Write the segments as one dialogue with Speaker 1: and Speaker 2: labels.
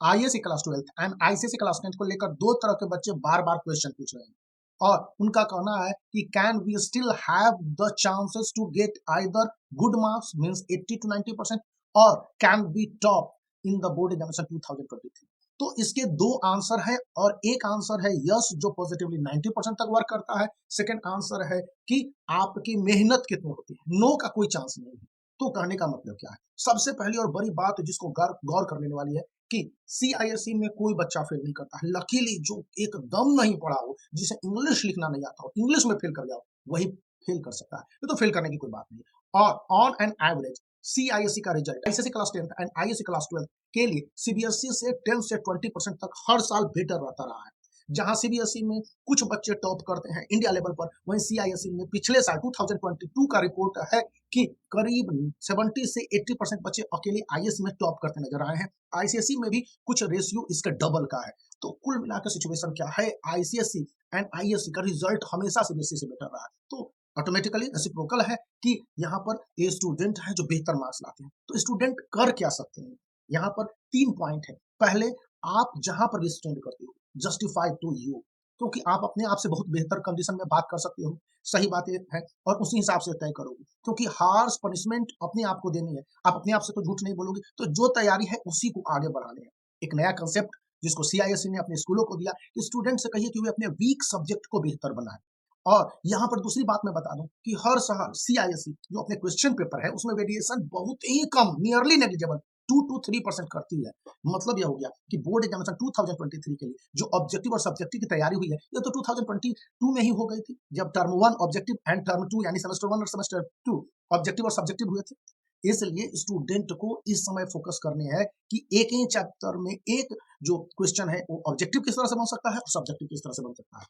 Speaker 1: IAS class 12 and ICSE class 10 को लेकर दो तरह के बच्चे बार बार क्वेश्चन पूछ रहे हैं और उनका कहना है कि can we still have the chances to get either good marks means 80 to 90% और can we top in the board examination 2023। तो इसके दो आंसर है और एक आंसर है यस जो पॉजिटिवली 90% तक वर्क करता है। सेकंड आंसर है कि आपकी मेहनत कितनी होती है, नो का कोई चांस नहीं है। तो कहने का मतलब क्या है, सबसे पहली और बड़ी बात जिसको गौर कर लेने वाली है कि सीआईएसई में कोई बच्चा फेल नहीं करता है। लकीली जो एकदम नहीं पढ़ा हो, जिसे इंग्लिश लिखना नहीं आता हो, इंग्लिश में फेल कर जाओ, वही फेल कर सकता है। ये तो फेल करने की कोई बात नहीं। और ऑन एन एवरेज सीआईएसई का result ICSE class 10 and ISC class 12 के लिए सीबीएसई से 10 से 20% तक हर साल बेटर रहता रहा है। जहां सीबीएसई में कुछ बच्चे टॉप करते हैं इंडिया लेवल पर, वहीं सीआईएसई में पिछले साल 2022 का रिपोर्ट है कि करीब 70 से 80% बच्चे अकेले आईएएस में टॉप करते नजर आए हैं। आईसीएसई में भी कुछ रेशियो इसका डबल का है। तो कुल मिलाकर सिचुएशन क्या है, आईसीएसई एंड आईएससी का रिजल्ट हमेशा सीबीएसई से बेटर रहा है। तो ऑटोमेटिकली रेसिप्रोकल है कि यहाँ पर ये स्टूडेंट है जो बेहतर मार्क्स लाते हैं। तो स्टूडेंट कर क्या सकते हैं, यहाँ पर 3 पॉइंट है। पहले, आप जहां पर भी स्टैंड करते हो जस्टिफाई टू यू, क्योंकि आप अपने आप से बहुत बेहतर कंडीशन में बात कर सकते हो, सही बात है और उसी हिसाब से तय करोगे। क्योंकि हार्श पनिशमेंट अपने आप को देनी है, आप अपने आप से तो झूठ नहीं बोलोगे, तो जो तैयारी है उसी को आगे बढ़ाने है। एक नया कंसेप्ट जिसको सीआईएसई ने अपने स्कूलों को दिया कि स्टूडेंट से कहिए कि वे अपने वीक सब्जेक्ट को बेहतर बनाए। और यहाँ पर दूसरी बात मैं बता दूं कि हर साल सीआईएसई जो अपने क्वेश्चन पेपर है उसमें वेरिएशन बहुत ही कम, नियरली नेग्लिजिबल 2 to 3% करती है। मतलब यह हो गया कि बोर्ड एग्जामिनेशन 2023 के लिए जो ऑब्जेक्टिव और सब्जेक्टिव की तैयारी हुई है ये तो 2022 में ही हो गई थी, जब टर्म 1 ऑब्जेक्टिव एंड टर्म 2 यानी सेमेस्टर 1 और सेमेस्टर 2 ऑब्जेक्टिव और सब्जेक्टिव हुए थे। इसलिए स्टूडेंट को इस समय फोकस करने हैं कि एक ही चैप्टर में एक जो क्वेश्चन है वो ऑब्जेक्टिव किस तरह से बन सकता है और सब्जेक्टिव किस तरह से बन सकता है।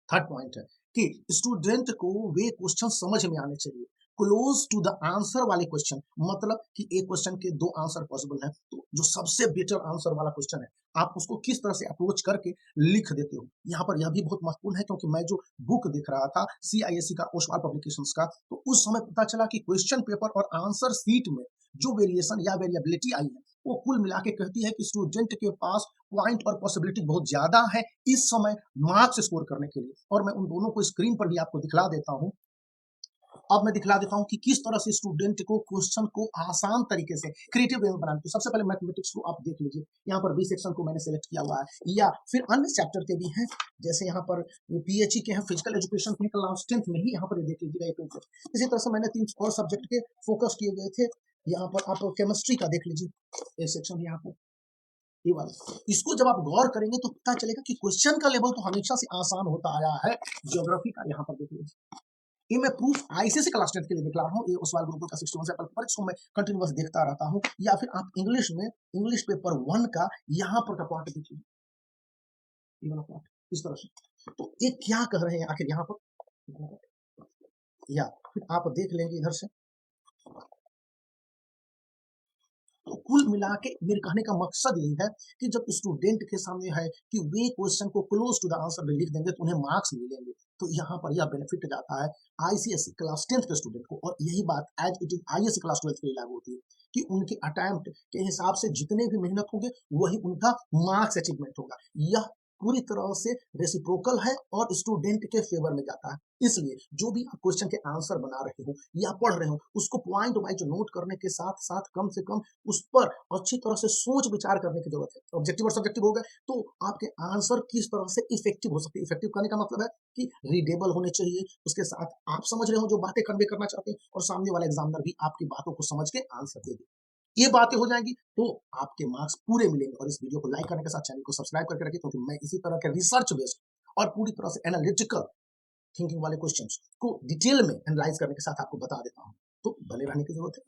Speaker 1: थर्ड पॉइंट है कि स्टूडेंट को वे क्वेश्चन समझ में आने चाहिए, क्लोज टू द आंसर वाले क्वेश्चन। मतलब कि एक क्वेश्चन के दो आंसर पॉसिबल है, तो जो सबसे बेटर आंसर वाला क्वेश्चन है आप उसको किस तरह से अप्रोच करके लिख देते हो। यहाँ पर यह भी बहुत महत्वपूर्ण है, क्योंकि मैं जो बुक देख रहा था सीआईएसई का ओसवाल पब्लिकेशंस का, तो उस समय पता चला कि क्वेश्चन पेपर और आंसर सीट में जो वेरिएशन या वेरिएबिलिटी आई है वो कुल मिला के कहती है कि स्टूडेंट के पास पॉइंट और पॉसिबिलिटी बहुत ज्यादा है इस समय मार्क्स स्कोर करने के लिए। और मैं उन दोनों को स्क्रीन पर भी आपको दिखला देता हूं। अब मैं दिखला देता हूं कि किस तरह से स्टूडेंट को क्वेश्चन को आसान तरीके से क्रिएटिव वे में बनाना। तो सबसे पहले मैथमेटिक्स को आप देख लीजिए, यहाँ पर बी सेक्शन को मैंने सेलेक्ट किया हुआ है, या फिर अन्य चैप्टर के भी हैं, जैसे यहाँ पर पीएचई के हैं, फिजिकल एजुकेशन के क्लास 10th में ही यहाँ पर देख लीजिएगा। इसी तरह से मैंने 3 और सब्जेक्ट के फोकस किए गए थे। यहाँ पर आप केमिस्ट्री का देख लीजिए, ये सेक्शन यहाँ पर ये वाला। इसको जब आप गौर करेंगे तो पता चलेगा कि क्वेश्चन का लेवल तो हमेशा से आसान होता आया है। ज्योग्राफी का यहाँ पर देख लीजिए, ये मैं प्रूफ आईसीएसई क्लास 10 के लिए दिखला रहा हूँ। ये ओसवाल गुरुकुल का 61 से पेपर, इसको मैं कंटिन्यूअस देखता रहता हूँ। या फिर आप इंग्लिश में इंग्लिश पेपर 1 का यहाँ पर का पार्ट देखिए, ये वाला पार्ट इस तरह से। तो ये क्या कह रहे हैं आखिर यहाँ पर, या फिर आप देख लेंगे इधर से। तो कुल मिला के मेरे कहने का मकसद यही है कि जब स्टूडेंट के सामने है कि वे क्वेश्चन को क्लोज टू द आंसर में लिख देंगे तो उन्हें मार्क्स मिलेंगे। तो यहाँ पर यह बेनिफिट जाता है आईसीएसई क्लास 10 के स्टूडेंट को, और यही बात as it is ISC class 12 के लिए लागू होती है कि उनके अटेम्प्ट के हिसाब से जितने भी मेहनत होंगे वही उनका मार्क्स अचीवमेंट होगा। यह पूरी तरह से रेसिप्रोकल है और स्टूडेंट के फेवर में जाता है। इसलिए जो भी आप क्वेश्चन के आंसर बना रहे हो या पढ़ रहे हो उसको पॉइंट वाइज नोट करने के साथ साथ कम से कम उस पर अच्छी तरह से सोच विचार करने की जरूरत है। ऑब्जेक्टिव और सब्जेक्टिव हो गए तो आपके आंसर किस तरह से इफेक्टिव हो सकते हैं। इफेक्टिव करने का मतलब है कि रीडेबल होने चाहिए, उसके साथ आप समझ रहे हो जो बातें कन्वे करना चाहते हैं, और सामने वाला एग्जामिनर भी आपकी बातों को समझ के आंसर दे दे। ये बातें हो जाएंगी तो आपके मार्क्स पूरे मिलेंगे। और इस वीडियो को लाइक करने के साथ चैनल को सब्सक्राइब करके रखिए, क्योंकि मैं इसी तरह के रिसर्च बेस्ड और पूरी तरह से एनालिटिकल थिंकिंग वाले क्वेश्चंस को डिटेल में एनालाइज करने के साथ आपको बता देता हूं। तो बने रहने की जरूरत है।